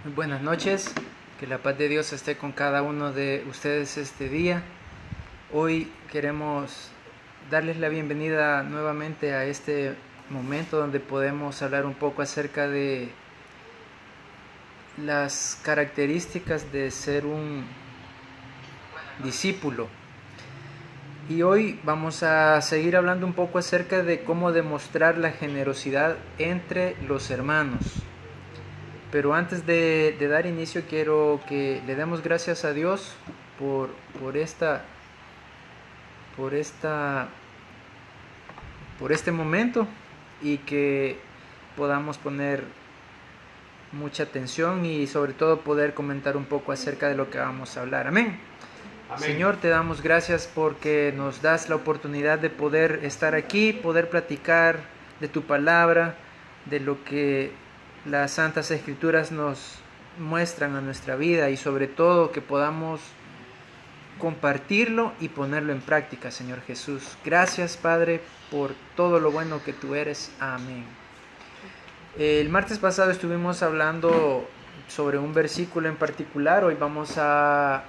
Muy buenas noches, que la paz de Dios esté con cada uno de ustedes este día. Hoy queremos darles la bienvenida nuevamente a este momento donde podemos hablar un poco acerca de las características de ser un discípulo. Y hoy vamos a seguir hablando un poco acerca de cómo demostrar la generosidad entre los hermanos. Pero antes de dar inicio quiero que le demos gracias a Dios por, por esta por esta por este momento y que podamos poner mucha atención y sobre todo poder comentar un poco acerca de lo que vamos a hablar. Amén. Amén. Señor, te damos gracias porque nos das la oportunidad de poder estar aquí, poder platicar de tu palabra, de lo que las Santas Escrituras nos muestran a nuestra vida y sobre todo que podamos compartirlo y ponerlo en práctica, Señor Jesús. Gracias, Padre, por todo lo bueno que tú eres. Amén. El martes pasado estuvimos hablando sobre un versículo en particular. Hoy vamos a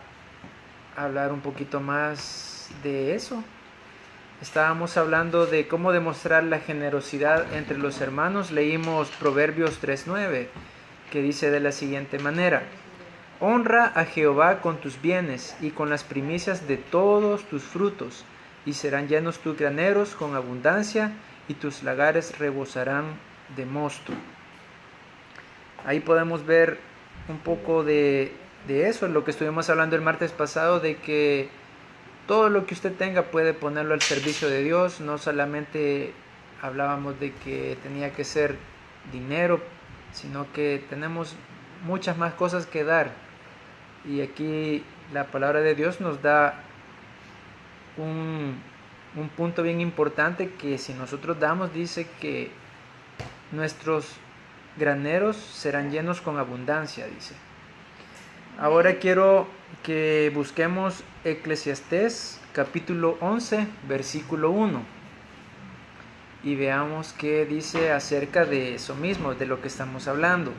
hablar un poquito más de eso. Estábamos hablando de cómo demostrar la generosidad entre los hermanos. Leímos Proverbios 3:9, que dice de la siguiente manera: honra a Jehová con tus bienes y con las primicias de todos tus frutos, y serán llenos tus graneros con abundancia, y tus lagares rebosarán de mosto. Ahí podemos ver un poco de eso, lo que estuvimos hablando el martes pasado, de que todo lo que usted tenga puede ponerlo al servicio de Dios. No solamente hablábamos de que tenía que ser dinero, sino que tenemos muchas más cosas que dar. Y aquí la palabra de Dios nos da un punto bien importante, que si nosotros damos, dice que nuestros graneros serán llenos con abundancia, dice. Ahora quiero que busquemos Eclesiastés capítulo 11, versículo 1. Y veamos qué dice acerca de eso mismo, de lo que estamos hablando.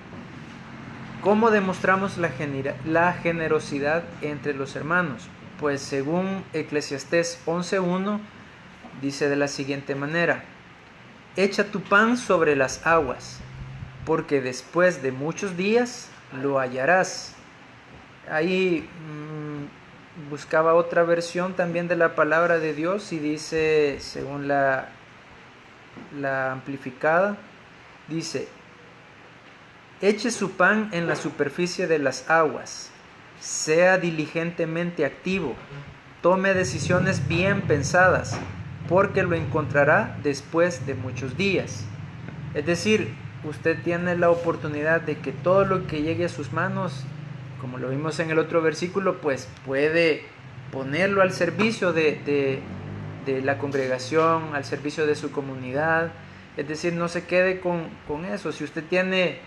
¿Cómo demostramos la generosidad entre los hermanos? Pues según Eclesiastés 11:1 dice de la siguiente manera: echa tu pan sobre las aguas, porque después de muchos días lo hallarás. Ahí buscaba otra versión también de la palabra de Dios y dice, según la amplificada, dice: eche su pan en la superficie de las aguas, sea diligentemente activo, tome decisiones bien pensadas, porque lo encontrará después de muchos días. Es decir, usted tiene la oportunidad de que todo lo que llegue a sus manos, como lo vimos en el otro versículo, pues puede ponerlo al servicio de la congregación, al servicio de su comunidad. Es decir, no se quede con eso. Si usted tiene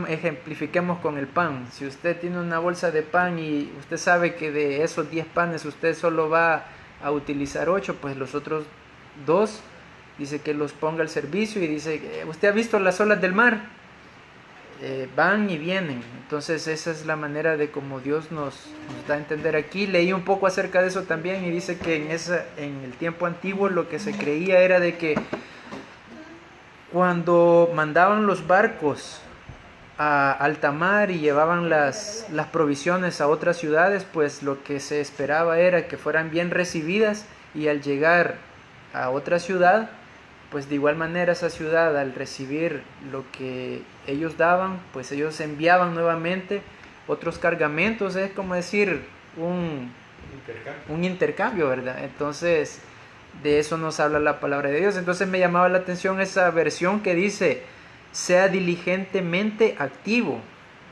ejemplifiquemos con el pan. Si usted tiene una bolsa de pan y usted sabe que de esos 10 panes usted solo va a utilizar 8, pues los otros 2 dice que los ponga al servicio, y dice: ¿usted ha visto las olas del mar? Van y vienen. Entonces esa es la manera de como Dios nos da a entender aquí. Leí un poco acerca de eso también, y dice que en el tiempo antiguo lo que se creía era de que cuando mandaban los barcos a alta mar y llevaban las provisiones a otras ciudades, pues lo que se esperaba era que fueran bien recibidas, y al llegar a otra ciudad, pues de igual manera esa ciudad, al recibir lo que ellos daban, pues ellos enviaban nuevamente otros cargamentos. Es como decir un intercambio, ¿verdad? Entonces de eso nos habla la palabra de Dios. Entonces me llamaba la atención esa versión que dice: sea diligentemente activo.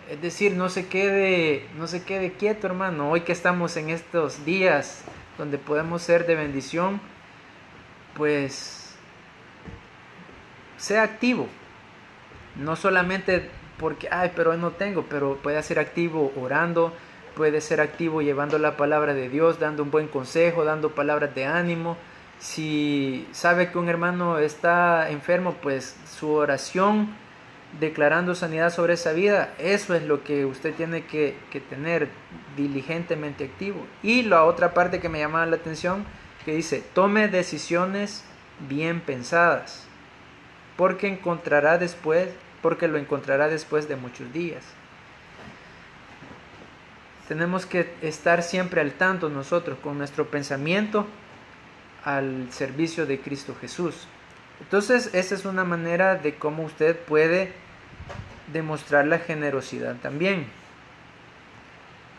Es decir, no se quede quieto, hermano. Hoy que estamos en estos días donde podemos ser de bendición, pues sea activo. No solamente porque, pero no tengo, pero puede ser activo orando, puede ser activo llevando la palabra de Dios, dando un buen consejo, dando palabras de ánimo. Si sabe que un hermano está enfermo, pues su oración declarando sanidad sobre esa vida. Eso es lo que usted tiene que tener diligentemente activo. Y la otra parte que me llama la atención, que dice, tome decisiones bien pensadas, porque lo encontrará después de muchos días. Tenemos que estar siempre al tanto nosotros con nuestro pensamiento al servicio de Cristo Jesús. Entonces, esa es una manera de cómo usted puede demostrar la generosidad también.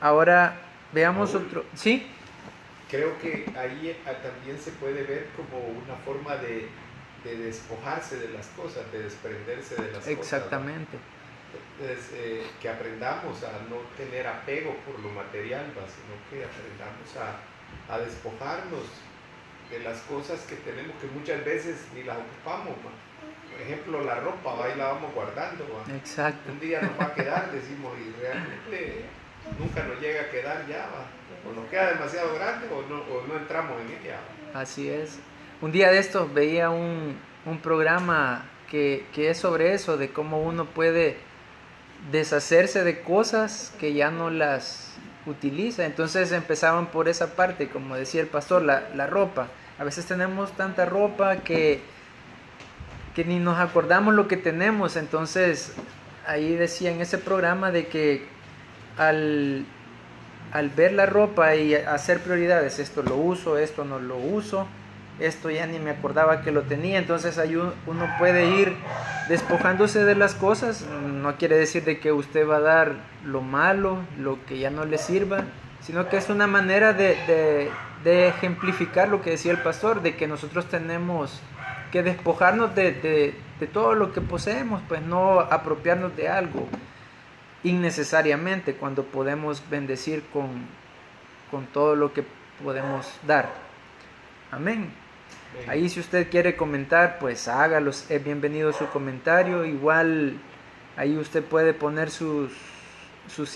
Ahora, veamos Raúl, otro... ¿Sí? creo que ahí también se puede ver como una forma de despojarse de las cosas, de desprenderse de las Exactamente. cosas. Entonces, que aprendamos a no tener apego por lo material, sino que aprendamos a despojarnos de las cosas que tenemos, que muchas veces ni las ocupamos. Por ejemplo, la ropa, ahí la vamos guardando. Exacto. Un día nos va a quedar, decimos, y realmente nunca nos llega a quedar ya. O nos queda demasiado grande o no entramos en ella. Así es. Un día de estos veía un programa que es sobre eso, de cómo uno puede deshacerse de cosas que ya no las utiliza. Entonces empezaban por esa parte, como decía el pastor, la ropa. A veces tenemos tanta ropa que ni nos acordamos lo que tenemos. Entonces ahí decía en ese programa de que al ver la ropa y hacer prioridades, esto lo uso, esto no lo uso, esto ya ni me acordaba que lo tenía. Entonces ahí uno puede ir despojándose de las cosas. No quiere decir de que usted va a dar lo malo, lo que ya no le sirva, sino que es una manera de ejemplificar lo que decía el pastor, de que nosotros tenemos que despojarnos de todo lo que poseemos, pues no apropiarnos de algo innecesariamente cuando podemos bendecir con todo lo que podemos dar. Amén. Ahí si usted quiere comentar, pues hágalo, es bienvenido su comentario. Igual ahí usted puede poner sus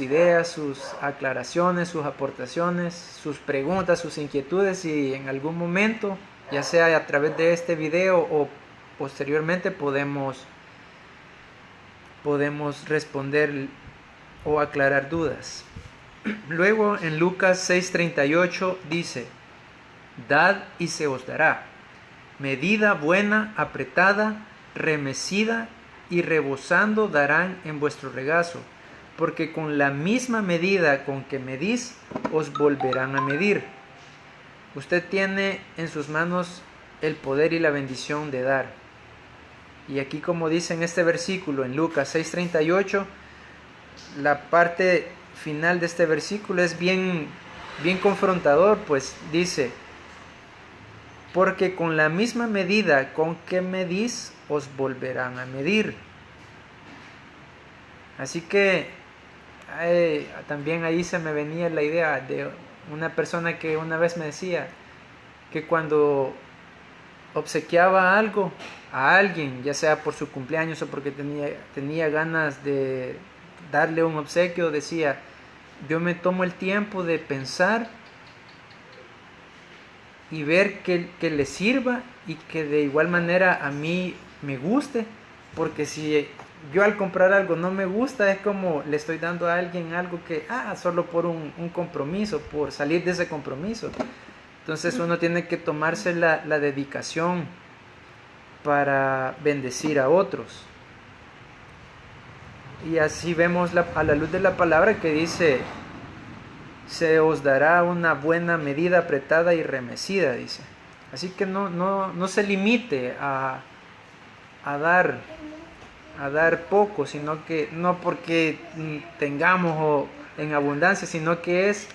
ideas, sus aclaraciones, sus aportaciones, sus preguntas, sus inquietudes, y en algún momento, ya sea a través de este video o posteriormente, podemos responder o aclarar dudas. Luego en Lucas 6:38 dice, dad y se os dará, medida buena, apretada, remecida y rebosando darán en vuestro regazo, porque con la misma medida con que medís, os volverán a medir. Usted tiene en sus manos el poder y la bendición de dar. Y aquí, como dice en este versículo, en Lucas 6:38, la parte final de este versículo es bien confrontador, pues dice, porque con la misma medida con que medís, os volverán a medir. Así que también ahí se me venía la idea de una persona que una vez me decía que cuando obsequiaba algo a alguien, ya sea por su cumpleaños o porque tenía ganas de darle un obsequio, decía, yo me tomo el tiempo de pensar y ver que le sirva y que de igual manera a mí me guste, porque si yo al comprar algo no me gusta, es como le estoy dando a alguien algo que, solo por un compromiso, por salir de ese compromiso. Entonces uno tiene que tomarse la dedicación para bendecir a otros. Y así vemos a la luz de la palabra que dice, se os dará una buena medida, apretada y remecida, dice. Así que no se limite a dar poco, sino que no porque tengamos en abundancia, sino que es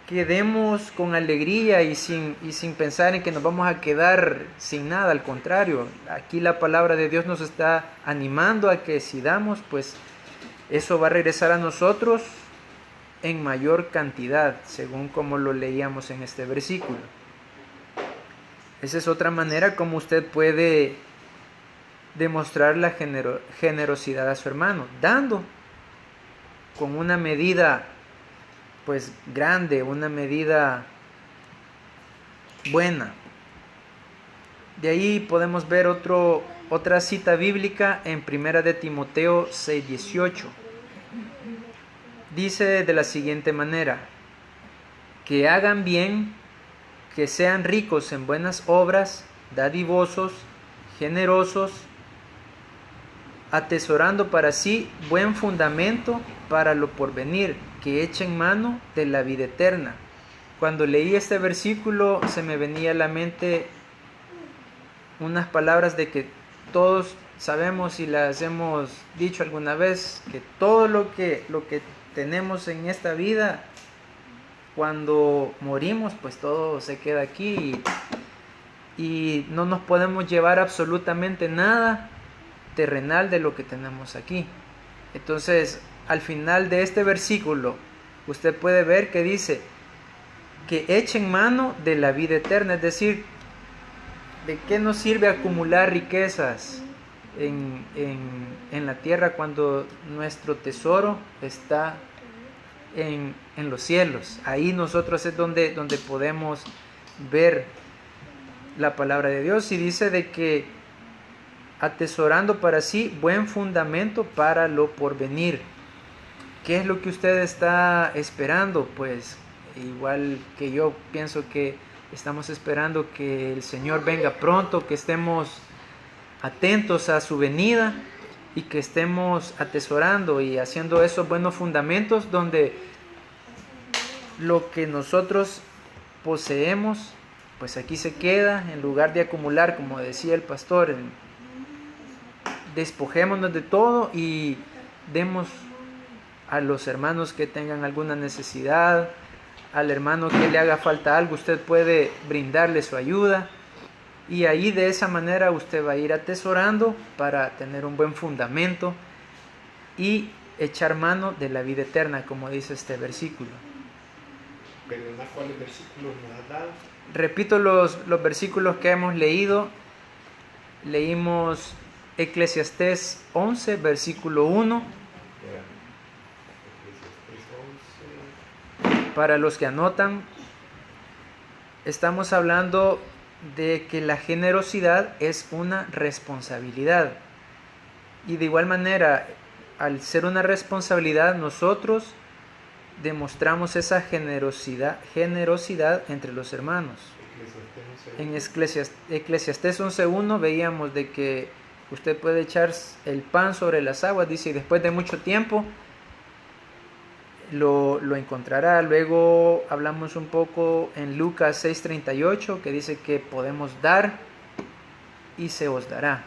que demos con alegría y sin pensar en que nos vamos a quedar sin nada. Al contrario, aquí la palabra de Dios nos está animando a que si damos, pues eso va a regresar a nosotros en mayor cantidad, según como lo leíamos en este versículo. Esa es otra manera como usted puede demostrar la generosidad a su hermano, dando con una medida pues grande, una medida buena. De ahí podemos ver otro otra cita bíblica en Primera de Timoteo 6:18. Dice de la siguiente manera: que hagan bien, que sean ricos en buenas obras, dadivosos, generosos, atesorando para sí buen fundamento para lo porvenir, que echen mano de la vida eterna. Cuando leí este versículo se me venía a la mente unas palabras de que todos sabemos y las hemos dicho alguna vez, que todo lo que tenemos en esta vida, cuando morimos, pues todo se queda aquí y no nos podemos llevar absolutamente nada terrenal de lo que tenemos aquí. Entonces, al final de este versículo, usted puede ver que dice que echen mano de la vida eterna, es decir, ¿de qué nos sirve acumular riquezas en la tierra cuando nuestro tesoro está en los cielos? Ahí nosotros es donde podemos ver la palabra de Dios, y dice de que atesorando para sí buen fundamento para lo porvenir. ¿Qué es lo que usted está esperando? Pues igual que yo pienso que estamos esperando que el Señor venga pronto, que estemos atentos a su venida y que estemos atesorando y haciendo esos buenos fundamentos donde lo que nosotros poseemos, pues aquí se queda, en lugar de acumular, como decía el pastor, despojémonos de todo y demos a los hermanos que tengan alguna necesidad, al hermano que le haga falta algo, usted puede brindarle su ayuda, y ahí de esa manera usted va a ir atesorando para tener un buen fundamento y echar mano de la vida eterna, como dice este versículo. ¿Perdona cuáles versículos nos has dado? Repito los versículos que hemos leído. Leímos Eclesiastés 11, versículo 1. Para los que anotan, estamos hablando de que la generosidad es una responsabilidad. Y de igual manera, al ser una responsabilidad, nosotros demostramos esa generosidad entre los hermanos. En Eclesiastés 11.1 veíamos de que usted puede echar el pan sobre las aguas, dice, y después de mucho tiempo lo encontrará. Luego hablamos un poco en Lucas 6.38, que dice que podemos dar y se os dará.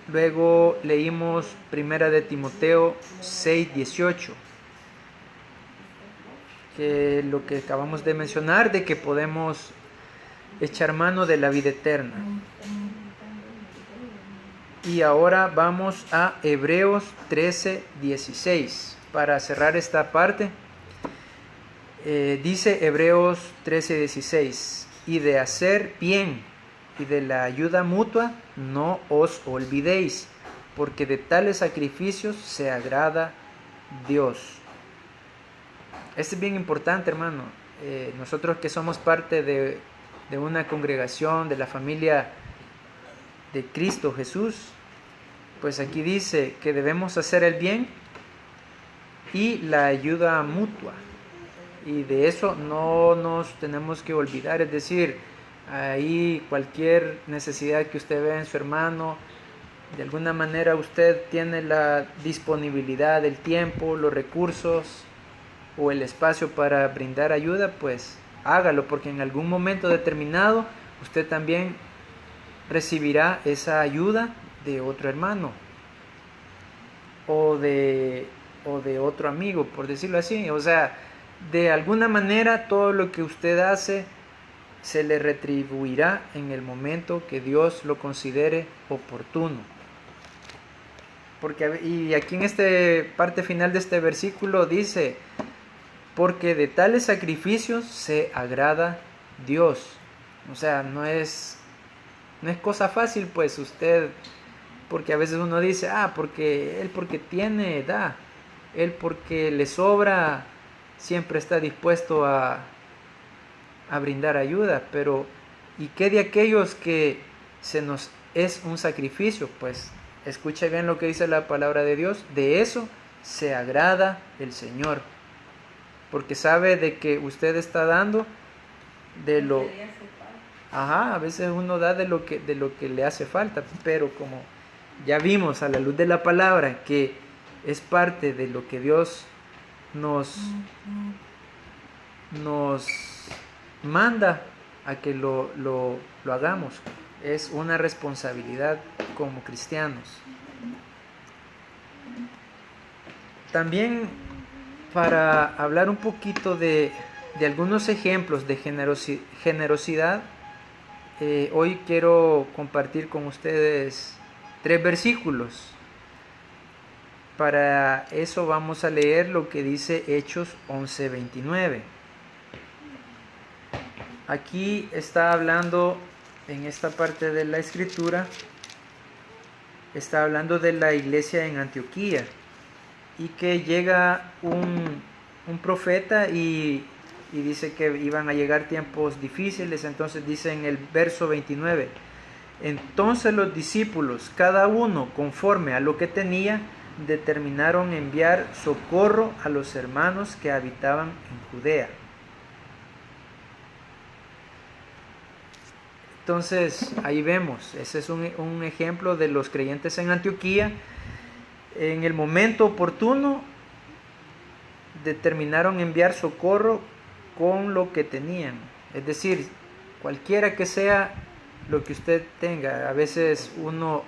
Luego leímos Primera de Timoteo 6.18, que lo que acabamos de mencionar, de que podemos echar mano de la vida eterna. Y ahora vamos a Hebreos 13:16 para cerrar esta parte. Dice Hebreos 13:16: y de hacer bien y de la ayuda mutua no os olvidéis, porque de tales sacrificios se agrada Dios. Esto es bien importante, hermano. Nosotros que somos parte de una congregación, de la familia de Cristo Jesús, pues aquí dice que debemos hacer el bien y la ayuda mutua, y de eso no nos tenemos que olvidar. Es decir, ahí cualquier necesidad que usted vea en su hermano, de alguna manera usted tiene la disponibilidad, el tiempo, los recursos o el espacio para brindar ayuda, pues hágalo, porque en algún momento determinado usted también recibirá esa ayuda de otro hermano o de otro amigo, por decirlo así. O sea, de alguna manera todo lo que usted hace se le retribuirá en el momento que Dios lo considere oportuno. Y aquí en esta parte final de este versículo dice: porque de tales sacrificios se agrada Dios. O sea, no es cosa fácil, pues usted, porque a veces uno dice, porque tiene, da, él porque le sobra, siempre está dispuesto a brindar ayuda, pero ¿Y qué de aquellos que se nos es un sacrificio? Pues escuche bien lo que dice la palabra de Dios. De eso se agrada el Señor, porque sabe de que usted está dando de lo... Ajá, a veces uno da de lo que le hace falta, pero como ya vimos a la luz de la palabra que es parte de lo que Dios nos manda a que lo hagamos. Es una responsabilidad como cristianos. También para hablar un poquito de algunos ejemplos de generosidad, hoy quiero compartir con ustedes 3 versículos. Para eso vamos a leer lo que dice Hechos 11:29. Aquí está hablando, en esta parte de la escritura, está hablando de la iglesia en Antioquía, y que llega un profeta y dice que iban a llegar tiempos difíciles. Entonces dice en el verso 29, entonces los discípulos, cada uno conforme a lo que tenía, determinaron enviar socorro a los hermanos que habitaban en Judea. Entonces ahí vemos, ese es un ejemplo de los creyentes en Antioquía. En el momento oportuno determinaron enviar socorro con lo que tenían. Es decir, cualquiera que sea lo que usted tenga. A veces uno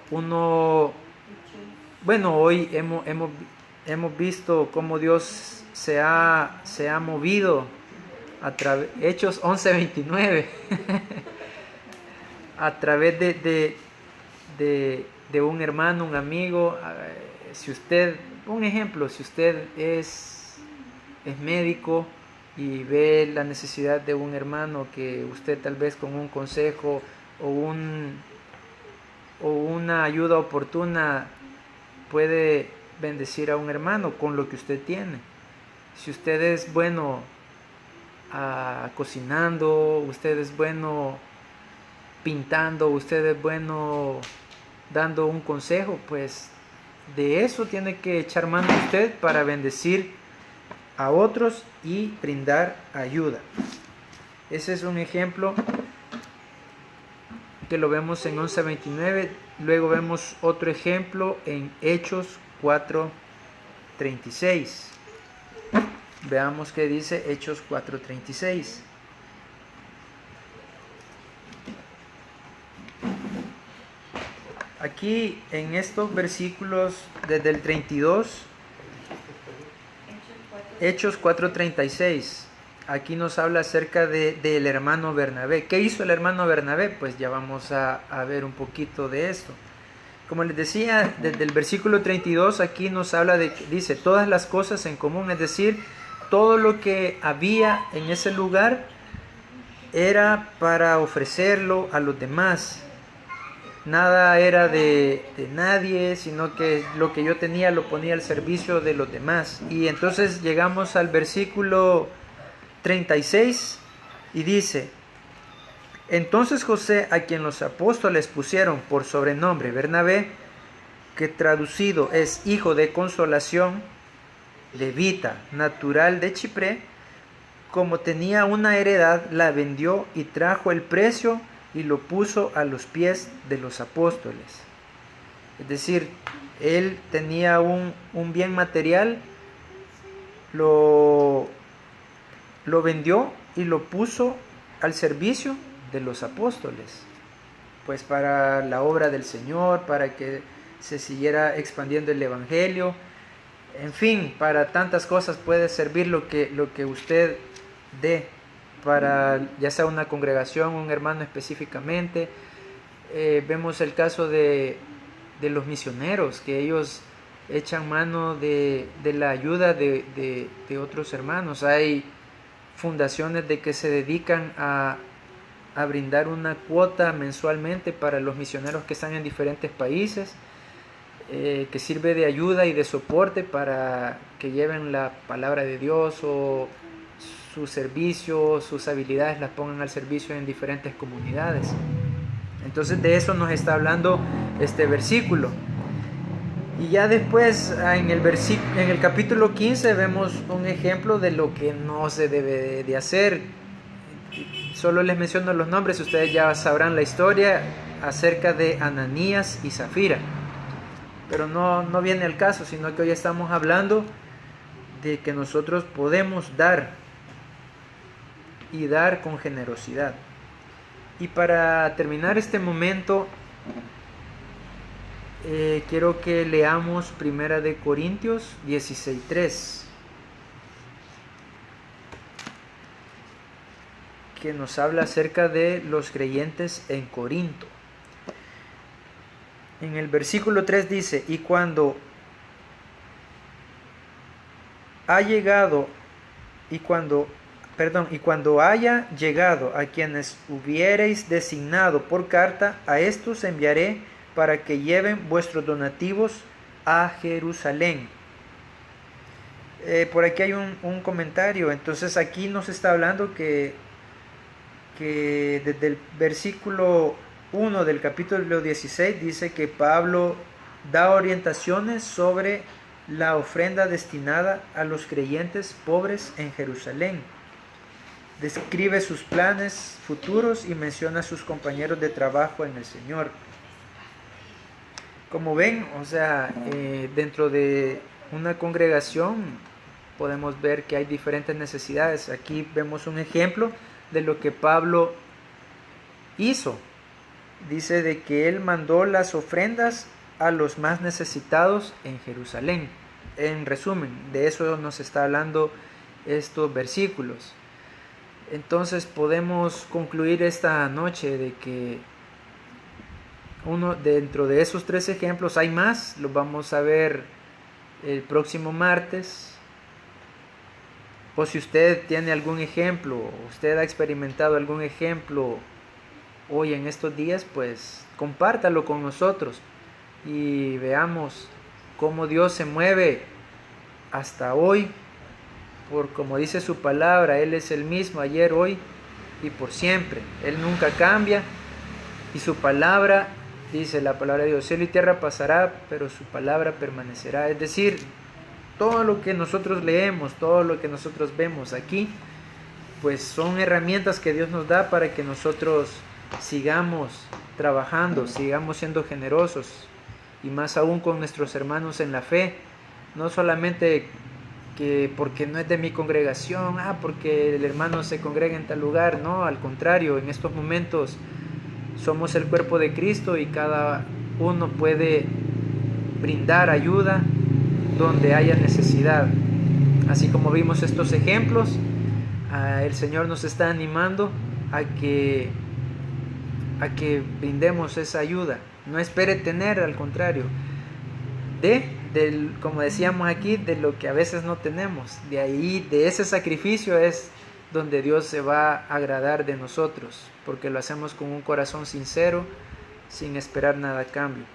bueno, hoy hemos visto cómo Dios se ha movido a través, Hechos 11:29, a través de un hermano, un amigo. Si usted, un ejemplo, si usted es médico y ve la necesidad de un hermano, que usted tal vez con un consejo o una ayuda oportuna puede bendecir a un hermano con lo que usted tiene. Si usted es bueno cocinando, usted es bueno pintando, usted es bueno dando un consejo, pues de eso tiene que echar mano usted para bendecir a otros y brindar ayuda. Ese es un ejemplo que lo vemos en 11:29. Luego vemos otro ejemplo en Hechos 4:36. Veamos qué dice Hechos 4:36. Aquí en estos versículos desde el 32, Hechos 4:36, aquí nos habla acerca del hermano Bernabé. ¿Qué hizo el hermano Bernabé? Pues ya vamos a ver un poquito de esto. Como les decía, desde el versículo 32 aquí nos habla dice, todas las cosas en común, es decir, todo lo que había en ese lugar era para ofrecerlo a los demás. Nada era de nadie, sino que lo que yo tenía lo ponía al servicio de los demás. Y entonces llegamos al versículo 36 y dice, entonces José, a quien los apóstoles pusieron por sobrenombre Bernabé, que traducido es hijo de consolación, levita, natural de Chipre, como tenía una heredad, la vendió y trajo el precio y lo puso a los pies de los apóstoles. Es decir, él tenía un bien material, lo vendió y lo puso al servicio de los apóstoles, pues para la obra del Señor, para que se siguiera expandiendo el evangelio. En fin, para tantas cosas puede servir lo que usted dé, para ya sea una congregación, un hermano específicamente. Vemos el caso de los misioneros, que ellos echan mano de la ayuda de otros hermanos. Hay fundaciones de que se dedican a brindar una cuota mensualmente para los misioneros que están en diferentes países, que sirve de ayuda y de soporte para que lleven la palabra de Dios o su servicio, sus habilidades las pongan al servicio en diferentes comunidades. Entonces de eso nos está hablando este versículo. Y ya después en el capítulo 15 vemos un ejemplo de lo que no se debe de hacer. Solo les menciono los nombres, ustedes ya sabrán la historia acerca de Ananías y Zafira. Pero no viene al caso, sino que hoy estamos hablando de que nosotros podemos dar y dar con generosidad. Y para terminar este momento, quiero que leamos 1 de Corintios 16:3, que nos habla acerca de los creyentes en Corinto. En el versículo 3 dice: y cuando haya llegado a quienes hubiereis designado por carta, a estos enviaré para que lleven vuestros donativos a Jerusalén. Por aquí hay un comentario. Entonces aquí nos está hablando que desde el versículo 1 del capítulo 16 dice que Pablo da orientaciones sobre la ofrenda destinada a los creyentes pobres en Jerusalén. Describe sus planes futuros y menciona a sus compañeros de trabajo en el Señor. Como ven, dentro de una congregación podemos ver que hay diferentes necesidades. Aquí vemos un ejemplo de lo que Pablo hizo. Dice de que él mandó las ofrendas a los más necesitados en Jerusalén. En resumen, de eso nos está hablando estos versículos. Entonces podemos concluir esta noche de que dentro de esos 3 ejemplos hay más, los vamos a ver el próximo martes. O si usted tiene algún ejemplo, usted ha experimentado algún ejemplo hoy en estos días, pues compártalo con nosotros y veamos cómo Dios se mueve hasta hoy, por como dice su palabra, Él es el mismo ayer, hoy y por siempre. Él nunca cambia y su palabra, dice la palabra de Dios, cielo y tierra pasará, pero su palabra permanecerá. Es decir, todo lo que nosotros leemos, todo lo que nosotros vemos aquí, pues son herramientas que Dios nos da para que nosotros sigamos trabajando, sigamos siendo generosos, y más aún con nuestros hermanos en la fe. No solamente que porque no es de mi congregación, porque el hermano se congrega en tal lugar. No, al contrario, en estos momentos somos el cuerpo de Cristo y cada uno puede brindar ayuda donde haya necesidad. Así como vimos estos ejemplos, el Señor nos está animando a que brindemos esa ayuda. No espere tener, al contrario, como decíamos aquí, de lo que a veces no tenemos. De ahí, de ese sacrificio es donde Dios se va a agradar de nosotros, porque lo hacemos con un corazón sincero, sin esperar nada a cambio.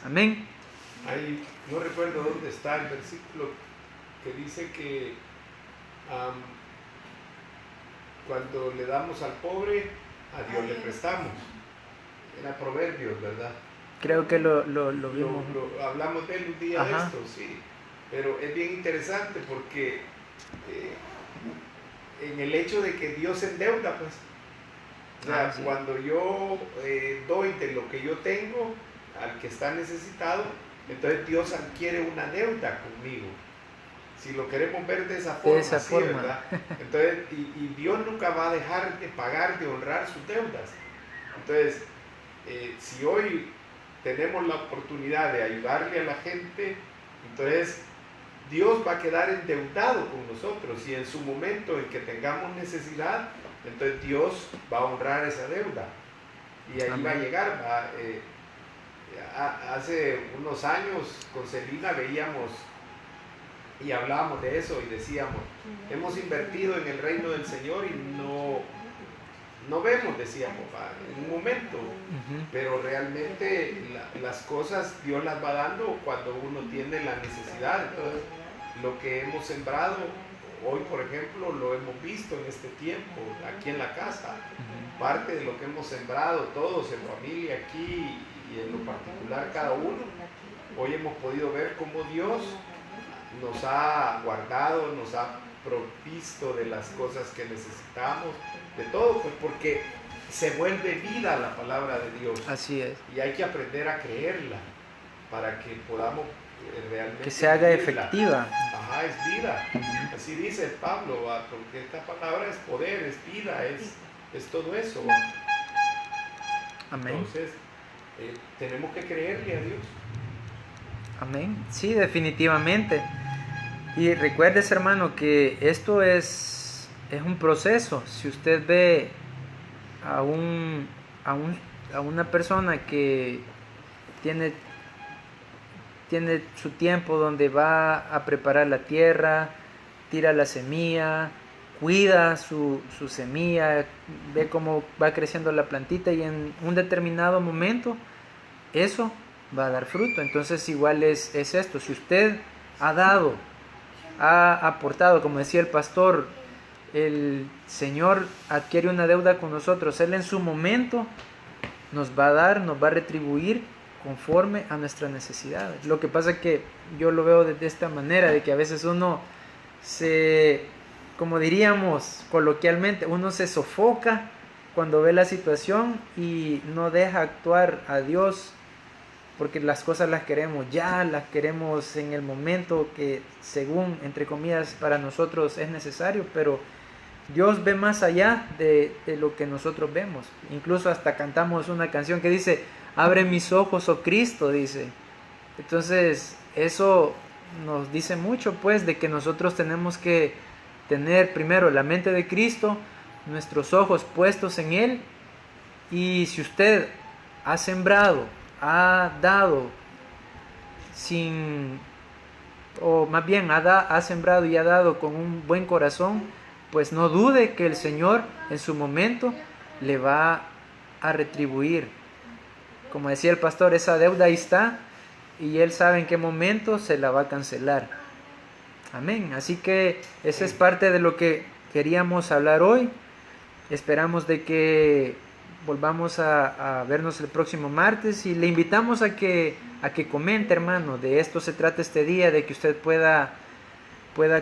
Amén. Ahí, no recuerdo dónde está el versículo que dice que cuando le damos al pobre, a Dios le prestamos. Era Proverbios, ¿verdad? Creo que lo vimos. Hablamos de él un día. Ajá. De esto, sí. Pero es bien interesante porque en el hecho de que Dios se endeuda, pues. O sea, sí. Cuando yo doy de lo que yo tengo al que está necesitado, entonces Dios adquiere una deuda conmigo. Si lo queremos ver de esa forma, sí, ¿verdad? Entonces, y Dios nunca va a dejar de pagar, de honrar sus deudas. Entonces, si hoy tenemos la oportunidad de ayudarle a la gente, entonces Dios va a quedar endeudado con nosotros, y en su momento en que tengamos necesidad, entonces Dios va a honrar esa deuda y ahí Amén. Va a llegar. Hace unos años con Celina veíamos y hablábamos de eso y decíamos, hemos invertido en el reino del Señor y no vemos, decíamos, en un momento, pero realmente las cosas Dios las va dando cuando uno tiene la necesidad. Entonces, lo que hemos sembrado hoy, por ejemplo, lo hemos visto en este tiempo, aquí en la casa. Parte de lo que hemos sembrado todos en familia aquí y en lo particular cada uno, hoy hemos podido ver cómo Dios nos ha guardado, nos ha provisto de las cosas que necesitamos, de todo, pues porque se vuelve vida la palabra de Dios. Así es. Y hay que aprender a creerla para que podamos realmente que se haga vivirla. efectiva. Ajá, es vida. Así dice Pablo, ¿va? Porque esta palabra es poder, es vida, es todo eso. ¿Va? Amén. Entonces, tenemos que creerle a Dios. Amén. Sí, definitivamente. Y recuerdes, hermano, que esto es un proceso. Si usted ve a una persona que tiene su tiempo donde va a preparar la tierra, tira la semilla, cuida su semilla, ve cómo va creciendo la plantita y en un determinado momento eso va a dar fruto. Entonces igual es esto, si usted ha aportado, como decía el pastor, el Señor adquiere una deuda con nosotros, Él en su momento nos va a dar, nos va a retribuir conforme a nuestras necesidades. Lo que pasa es que yo lo veo de esta manera, de que a veces uno como diríamos coloquialmente, uno se sofoca cuando ve la situación y no deja actuar a Dios, porque las cosas las queremos ya, las queremos en el momento que según, entre comillas, para nosotros es necesario, pero Dios ve más allá de lo que nosotros vemos. Incluso hasta cantamos una canción que dice, abre mis ojos, oh Cristo, dice. Entonces, eso nos dice mucho, pues, de que nosotros tenemos que tener primero la mente de Cristo, nuestros ojos puestos en Él, y si usted ha sembrado, ha dado, ha sembrado y ha dado con un buen corazón, pues no dude que el Señor en su momento le va a retribuir. Como decía el pastor, esa deuda ahí está y Él sabe en qué momento se la va a cancelar. Amén. Así que esa es parte de lo que queríamos hablar hoy. Esperamos de que volvamos a vernos el próximo martes y le invitamos a que comente, hermano. De esto se trata este día, de que usted pueda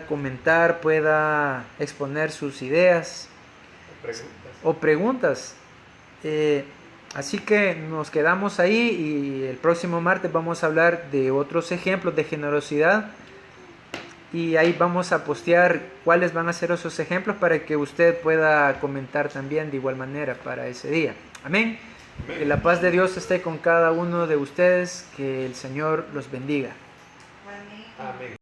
comentar, pueda exponer sus ideas o preguntas. Así que nos quedamos ahí y el próximo martes vamos a hablar de otros ejemplos de generosidad y ahí vamos a postear cuáles van a ser esos ejemplos para que usted pueda comentar también de igual manera para ese día. Amén. Que la paz de Dios esté con cada uno de ustedes, que el Señor los bendiga. Amén.